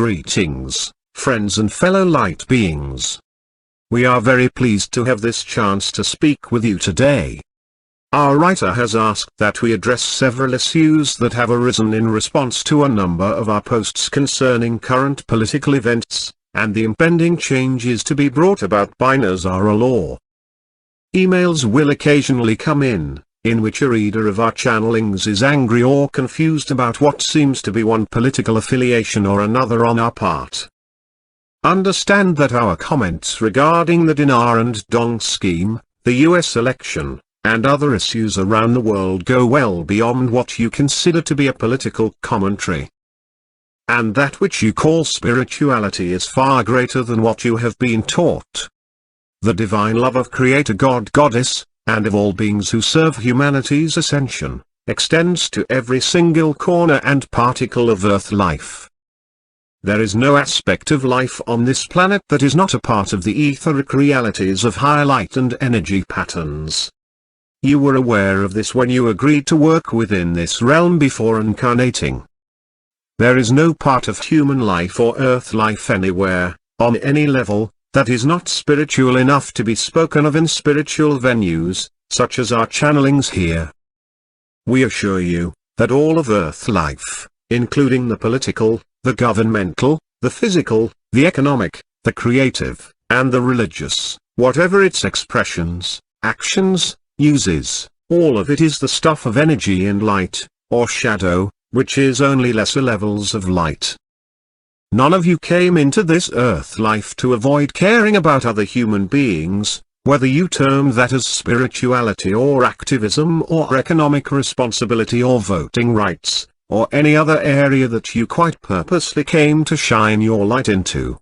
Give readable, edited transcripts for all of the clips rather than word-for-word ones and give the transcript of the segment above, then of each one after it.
Greetings, friends and fellow light beings. We are very pleased to have this chance to speak with you today. Our writer has asked that we address several issues that have arisen in response to a number of our posts concerning current political events, and the impending changes to be brought about by Nazara law. Emails will occasionally come in which a reader of our channelings is angry or confused about what seems to be one political affiliation or another on our part. Understand that our comments regarding the dinar and dong scheme, the US election, and other issues around the world go well beyond what you consider to be a political commentary. And that which you call spirituality is far greater than what you have been taught. The divine love of Creator God Goddess, and of all beings who serve humanity's ascension, extends to every single corner and particle of Earth life. There is no aspect of life on this planet that is not a part of the etheric realities of higher light and energy patterns. You were aware of this when you agreed to work within this realm before incarnating. There is no part of human life or earth life anywhere, on any level, that is not spiritual enough to be spoken of in spiritual venues, such as our channelings here. We assure you, that all of earth life, including the political, the governmental, the physical, the economic, the creative, and the religious, whatever its expressions, actions, uses, all of it is the stuff of energy and light, or shadow, which is only lesser levels of light. None of you came into this earth life to avoid caring about other human beings, whether you term that as spirituality or activism or economic responsibility or voting rights, or any other area that you quite purposely came to shine your light into.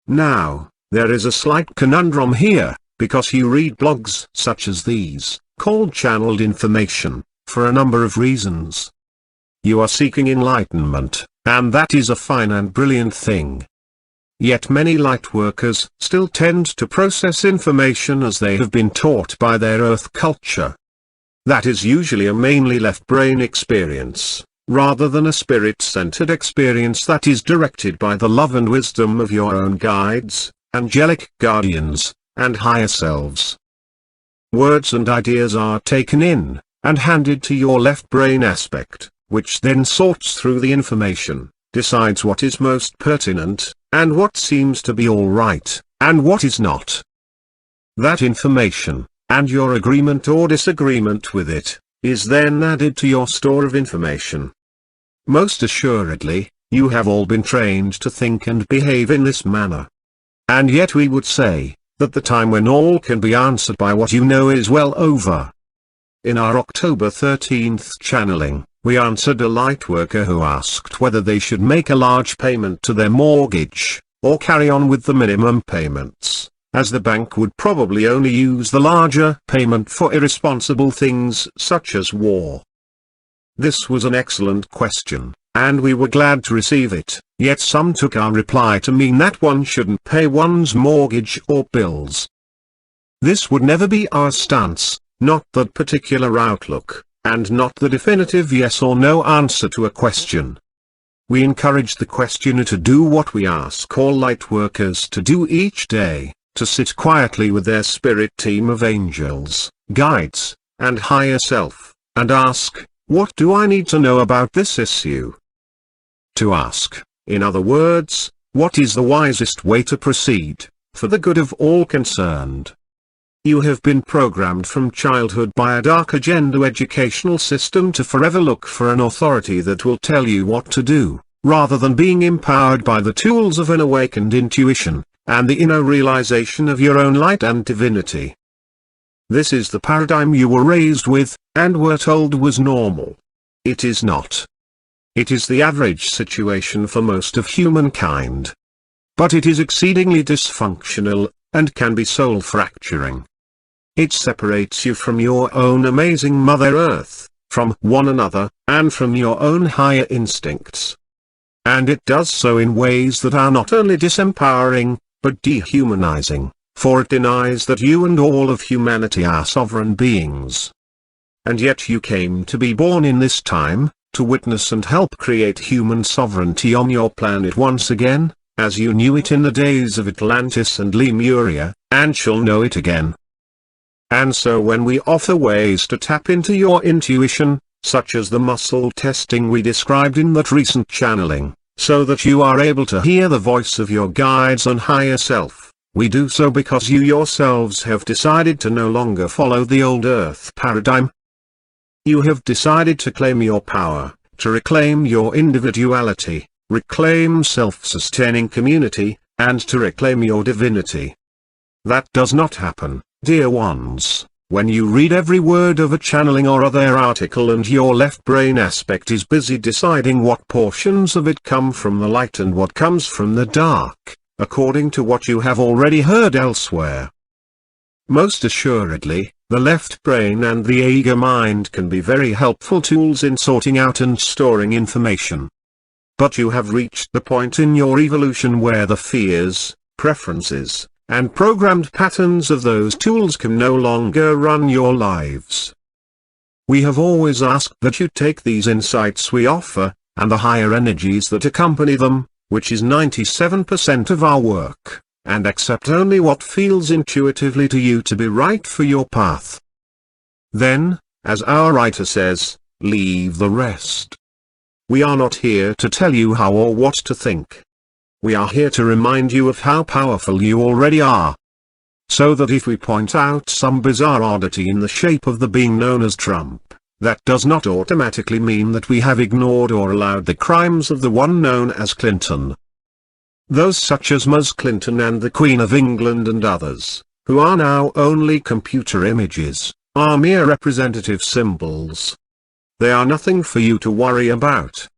Now, there is a slight conundrum here, because you read blogs such as these, called channeled information, for a number of reasons. You are seeking enlightenment, and that is a fine and brilliant thing. Yet many lightworkers still tend to process information as they have been taught by their earth culture. That is usually a mainly left brain experience, rather than a spirit-centered experience that is directed by the love and wisdom of your own guides, angelic guardians, and higher selves. Words and ideas are taken in, and handed to your left brain aspect, which then sorts through the information, decides what is most pertinent, and what seems to be all right, and what is not. That information, and your agreement or disagreement with it, is then added to your store of information. Most assuredly, you have all been trained to think and behave in this manner. And yet we would say, that the time when all can be answered by what you know is well over. In our October 13th channeling, we answered a lightworker who asked whether they should make a large payment to their mortgage, or carry on with the minimum payments, as the bank would probably only use the larger payment for irresponsible things such as war. This was an excellent question, and we were glad to receive it, yet some took our reply to mean that one shouldn't pay one's mortgage or bills. This would never be our stance, not that particular outlook, and not the definitive yes or no answer to a question. We encourage the questioner to do what we ask all lightworkers to do each day, to sit quietly with their spirit team of angels, guides, and higher self, and ask, what do I need to know about this issue? To ask, in other words, what is the wisest way to proceed, for the good of all concerned? You have been programmed from childhood by a dark agenda educational system to forever look for an authority that will tell you what to do, rather than being empowered by the tools of an awakened intuition, and the inner realization of your own light and divinity. This is the paradigm you were raised with, and were told was normal. It is not. It is the average situation for most of humankind. But it is exceedingly dysfunctional, and can be soul-fracturing. It separates you from your own amazing Mother Earth, from one another, and from your own higher instincts. And it does so in ways that are not only disempowering, but dehumanizing, for it denies that you and all of humanity are sovereign beings. And yet you came to be born in this time, to witness and help create human sovereignty on your planet once again, as you knew it in the days of Atlantis and Lemuria, and shall know it again. And so when we offer ways to tap into your intuition, such as the muscle testing we described in that recent channeling, so that you are able to hear the voice of your guides and higher self, we do so because you yourselves have decided to no longer follow the old Earth paradigm. You have decided to claim your power, to reclaim your individuality, reclaim self-sustaining community, and to reclaim your divinity. That does not happen, dear ones, when you read every word of a channeling or other article and your left brain aspect is busy deciding what portions of it come from the light and what comes from the dark, according to what you have already heard elsewhere. Most assuredly, the left brain and the eager mind can be very helpful tools in sorting out and storing information. But you have reached the point in your evolution where the fears, preferences, and programmed patterns of those tools can no longer run your lives. We have always asked that you take these insights we offer, and the higher energies that accompany them, which is 97% of our work, and accept only what feels intuitively to you to be right for your path. Then, as our writer says, leave the rest. We are not here to tell you how or what to think. We are here to remind you of how powerful you already are. So that if we point out some bizarre oddity in the shape of the being known as Trump, that does not automatically mean that we have ignored or allowed the crimes of the one known as Clinton. Those such as Ms. Clinton and the Queen of England and others, who are now only computer images, are mere representative symbols. They are nothing for you to worry about.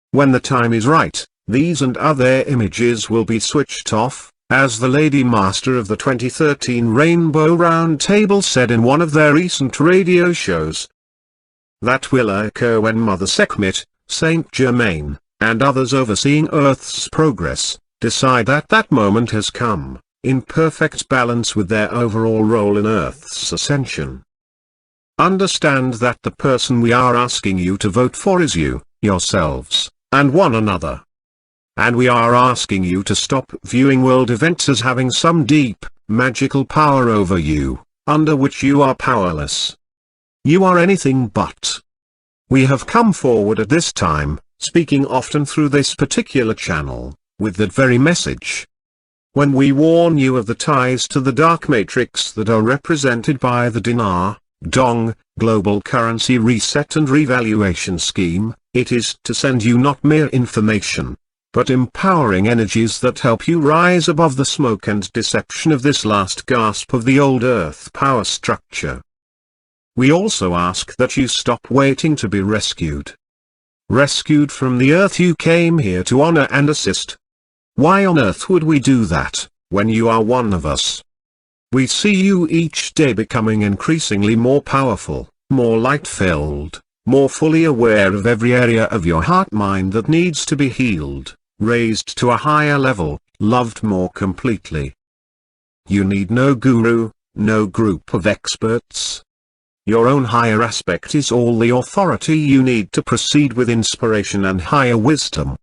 When the time is right, these and other images will be switched off, as the Lady Master of the 2013 Rainbow Round Table said in one of their recent radio shows. That will occur when Mother Sekhmet, Saint Germain, and others overseeing Earth's progress, decide that that moment has come, in perfect balance with their overall role in Earth's ascension. Understand that the person we are asking you to vote for is you, yourselves, and one another. And we are asking you to stop viewing world events as having some deep, magical power over you, under which you are powerless. You are anything but. We have come forward at this time, speaking often through this particular channel, with that very message. When we warn you of the ties to the dark matrix that are represented by the dinar, dong, global currency reset and revaluation scheme, it is to send you not mere information, but empowering energies that help you rise above the smoke and deception of this last gasp of the old Earth power structure. We also ask that you stop waiting to be rescued. Rescued from the Earth you came here to honor and assist. Why on earth would we do that, when you are one of us? We see you each day becoming increasingly more powerful, more light-filled, more fully aware of every area of your heart-mind that needs to be healed, raised to a higher level, loved more completely. You need no guru, no group of experts. Your own higher aspect is all the authority you need to proceed with inspiration and higher wisdom.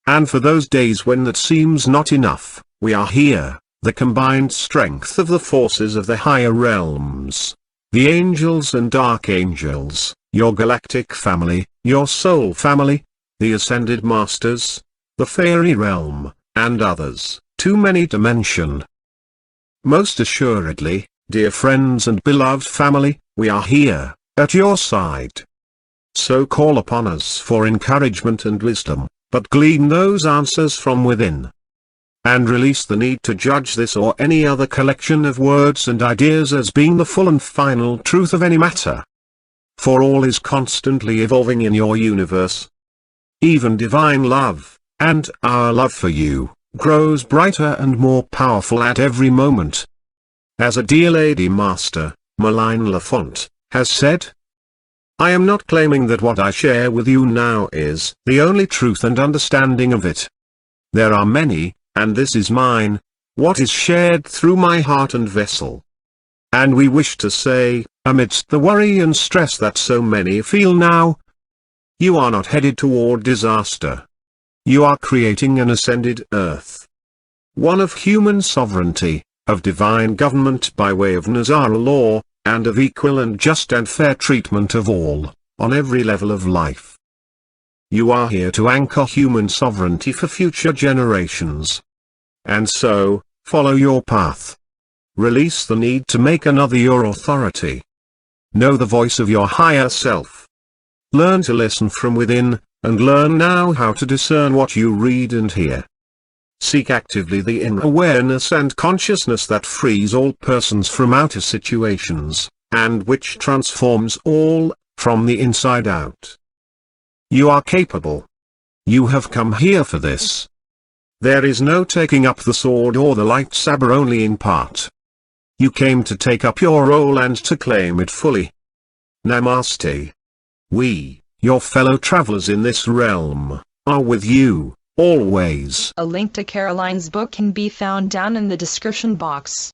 And for those days when that seems not enough, we are here, the combined strength of the forces of the higher realms, the angels and archangels, your galactic family, your soul family, the ascended masters, the fairy realm, and others, too many to mention. Most assuredly, dear friends and beloved family, we are here, at your side. So call upon us for encouragement and wisdom, but glean those answers from within. And release the need to judge this or any other collection of words and ideas as being the full and final truth of any matter. For all is constantly evolving in your universe. Even divine love, and our love for you, grows brighter and more powerful at every moment. As a dear Lady Master, Malign Lafont, has said, I am not claiming that what I share with you now is the only truth and understanding of it. There are many, and this is mine, what is shared through my heart and vessel. And we wish to say, amidst the worry and stress that so many feel now, You are not headed toward disaster. You are creating an ascended earth. One of human sovereignty, of divine government by way of Nazara law, and of equal and just and fair treatment of all, on every level of life. You are here to anchor human sovereignty for future generations. And so, follow your path. Release the need to make another your authority. Know the voice of your higher self. Learn to listen from within, and learn now how to discern what you read and hear. Seek actively the inner awareness and consciousness that frees all persons from outer situations, and which transforms all, from the inside out. You are capable. You have come here for this. There is no taking up the sword or the light saber only in part. You came to take up your role and to claim it fully. Namaste. We, your fellow travelers in this realm, are with you, always. A link to Caroline's book can be found down in the description box.